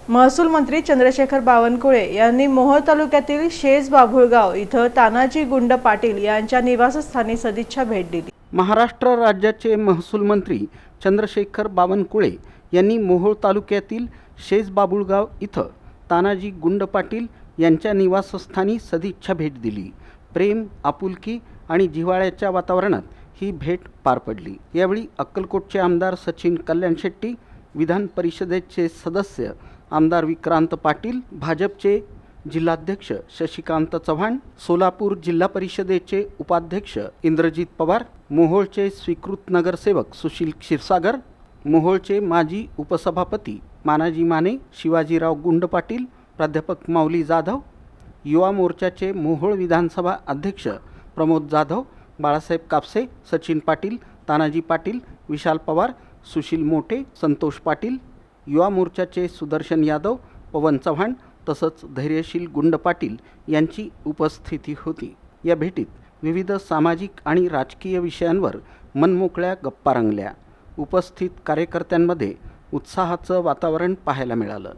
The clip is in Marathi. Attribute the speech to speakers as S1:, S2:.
S1: महसूल मंत्री चंद्रशेखर बावनकुळे यांनी मोहोळ तालुक्यातील शेज बाभुळगाव इथं तानाजी गुंड पाटील यांच्या निवासस्थानी सदिच्छा भेट दिली।
S2: महाराष्ट्र राज्याचे महसूल मंत्री चंद्रशेखर बावनकुळे यांनी मोहोळ तालुक्यातील शेज बाभुळगाव इथं तानाजी गुंड पाटील यांच्या निवासस्थानी सदिच्छा भेट दिली। प्रेम, आपुलकी आणि जिव्हाळ्याच्या वातावरणात ही भेट पार पडली। यावेळी अक्कलकोटचे आमदार सचिन कल्याण शेट्टी, विधान परिषदेचे सदस्य आमदार विक्रांत पाटील, भाजपचे जिल्हाध्यक्ष शशिकांत चव्हाण, सोलापूर जिल्हा परिषदेचे उपाध्यक्ष इंद्रजित पवार, मोहोळचे स्वीकृत नगरसेवक सुशील क्षीरसागर, मोहोळचे माजी उपसभापती मानाजी माने, शिवाजीराव गुंड पाटील, प्राध्यापक माऊली जाधव, युवा मोर्चाचे मोहोळ विधानसभा अध्यक्ष प्रमोद जाधव, बाळासाहेब कापसे, सचिन पाटील, तानाजी पाटील, विशाल पवार, सुशील मोठे, संतोष पाटील, युवा मोर्चाचे सुदर्शन यादव, पवन चव्हाण तसंच धैर्यशील गुंड पाटील यांची उपस्थिती होती। या भेटीत विविध सामाजिक आणि राजकीय विषयांवर मनमोकळ्या गप्पा रंगल्या। उपस्थित कार्यकर्त्यांमध्ये उत्साहाचं वातावरण पाहायला मिळालं।